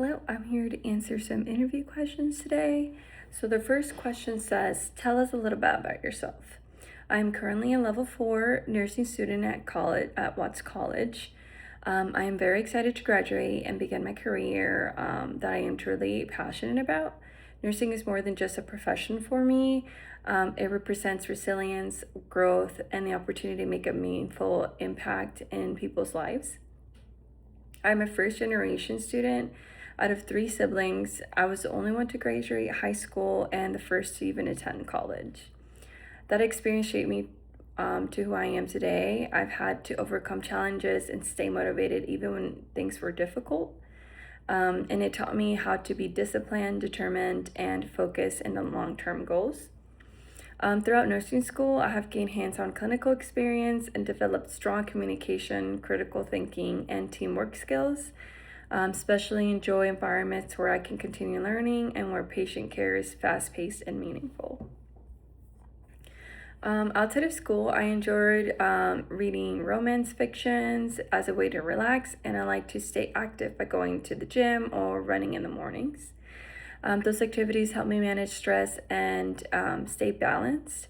Hello, I'm here to answer some interview questions today. So, the first question says, tell us a little bit about yourself. I'm currently a level 4 nursing student at college at Watts College. I am very excited to graduate and begin my career that I am truly passionate about. Nursing is more than just a profession for me. It represents resilience, growth, and the opportunity to make a meaningful impact in people's lives. I'm a first generation student. Out of 3 siblings, I was the only one to graduate high school and the first to even attend college. That experience shaped me to who I am today. I've had to overcome challenges and stay motivated even when things were difficult. And it taught me how to be disciplined, determined, and focused in the long term goals. Throughout nursing school, I have gained hands on clinical experience and developed strong communication, critical thinking, and teamwork skills. Especially enjoy environments where I can continue learning and where patient care is fast paced and meaningful. Outside of school, I enjoyed reading romance fictions as a way to relax, and I like to stay active by going to the gym or running in the mornings. Those activities help me manage stress and stay balanced.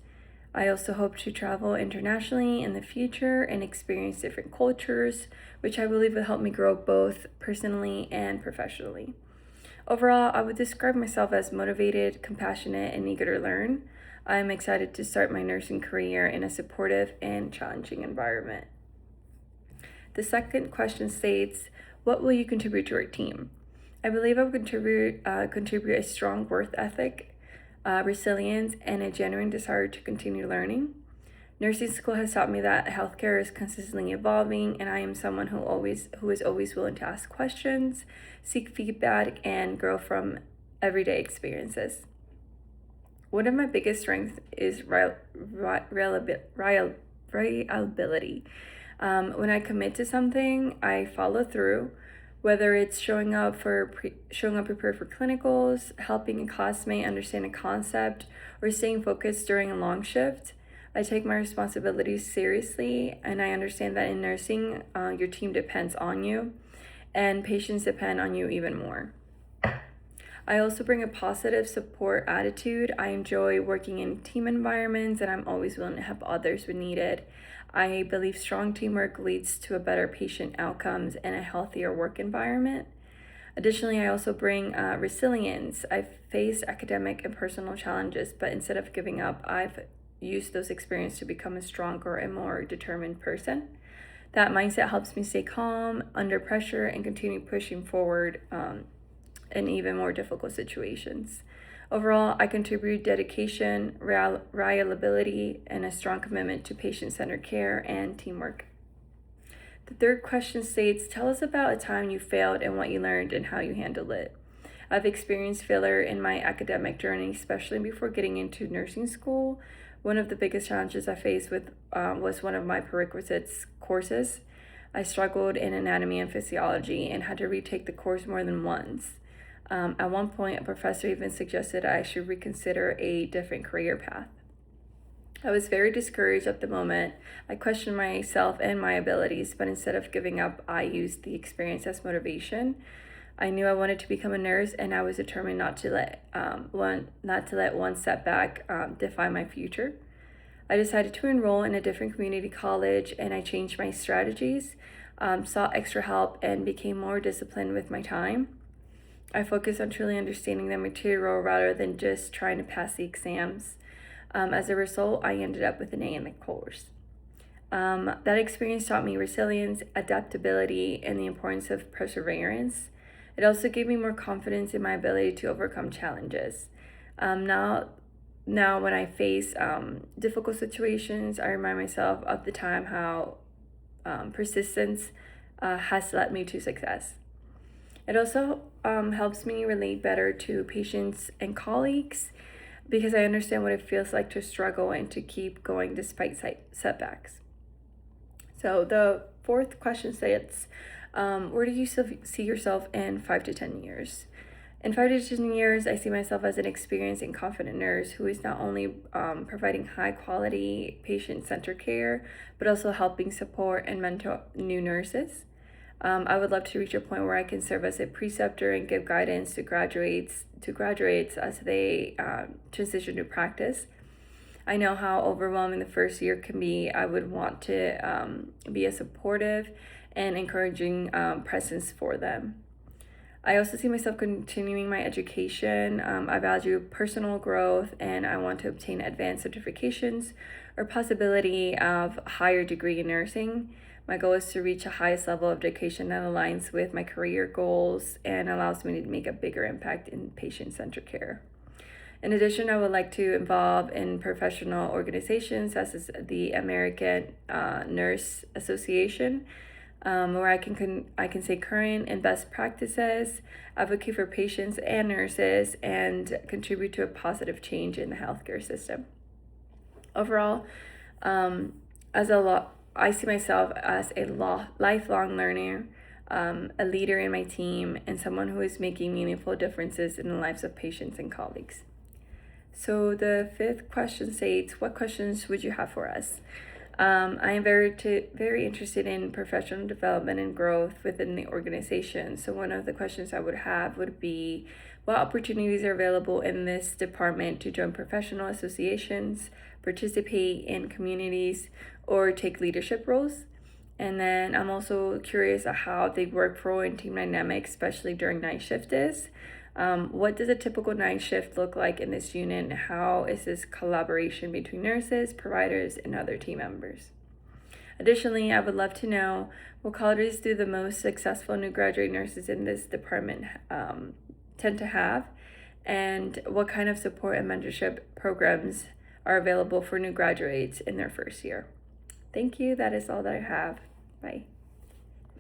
I also hope to travel internationally in the future and experience different cultures, which I believe will help me grow both personally and professionally. Overall, I would describe myself as motivated, compassionate, and eager to learn. I am excited to start my nursing career in a supportive and challenging environment. The second question states, what will you contribute to our team? I believe I will contribute a strong work ethic, resilience, and a genuine desire to continue learning. Nursing school has taught me that healthcare is consistently evolving, and I am someone who is always willing to ask questions, seek feedback, and grow from everyday experiences. One of my biggest strengths is reliability. When I commit to something, I follow through. Whether it's showing up prepared for clinicals, helping a classmate understand a concept, or staying focused during a long shift, I take my responsibilities seriously, and I understand that in nursing, your team depends on you, and patients depend on you even more. I also bring a positive support attitude. I enjoy working in team environments, and I'm always willing to help others when needed. I believe strong teamwork leads to a better patient outcomes and a healthier work environment. Additionally, I also bring resilience. I've faced academic and personal challenges, but instead of giving up, I've used those experiences to become a stronger and more determined person. That mindset helps me stay calm under pressure and continue pushing forward in even more difficult situations. Overall, I contribute dedication, reliability, and a strong commitment to patient-centered care and teamwork. The third question states, tell us about a time you failed and what you learned and how you handled it. I've experienced failure in my academic journey, especially before getting into nursing school. One of the biggest challenges I faced was one of my prerequisites courses. I struggled in anatomy and physiology and had to retake the course more than once. At one point, a professor even suggested I should reconsider a different career path. I was very discouraged at the moment. I questioned myself and my abilities, but instead of giving up, I used the experience as motivation. I knew I wanted to become a nurse, and I was determined not to let one setback define my future. I decided to enroll in a different community college, and I changed my strategies, sought extra help, and became more disciplined with my time. I focused on truly understanding the material rather than just trying to pass the exams. As a result, I ended up with an A in the course. That experience taught me resilience, adaptability, and the importance of perseverance. It also gave me more confidence in my ability to overcome challenges. Now when I face difficult situations, I remind myself of the time how persistence has led me to success. It also helps me relate better to patients and colleagues because I understand what it feels like to struggle and to keep going despite setbacks. So the fourth question states, where do you see yourself in 5 to 10 years? In 5 to 10 years, I see myself as an experienced and confident nurse who is not only providing high quality patient-centered care, but also helping support and mentor new nurses. I would love to reach a point where I can serve as a preceptor and give guidance to graduates as they transition to practice. I know how overwhelming the first year can be. I would want to be a supportive and encouraging presence for them. I also see myself continuing my education. I value personal growth and I want to obtain advanced certifications or possibility of higher degree in nursing. My goal is to reach a highest level of education that aligns with my career goals and allows me to make a bigger impact in patient-centered care. In addition, I would like to involve in professional organizations such as the American Nurse Association, where I can say current and best practices, advocate for patients and nurses, and contribute to a positive change in the healthcare system. Overall, I see myself as a lifelong learner, a leader in my team, and someone who is making meaningful differences in the lives of patients and colleagues. So the fifth question states, what questions would you have for us? I am very interested in professional development and growth within the organization. So one of the questions I would have would be, what opportunities are available in this department to join professional associations, participate in communities, or take leadership roles? And then I'm also curious at how the workflow and team dynamic, especially during night shift is. What does a typical night shift look like in this unit, and how is this collaboration between nurses, providers, and other team members? Additionally, I would love to know what qualities do the most successful new graduate nurses in this department tend to have, and what kind of support and mentorship programs are available for new graduates in their first year. Thank you. That is all that I have. Bye.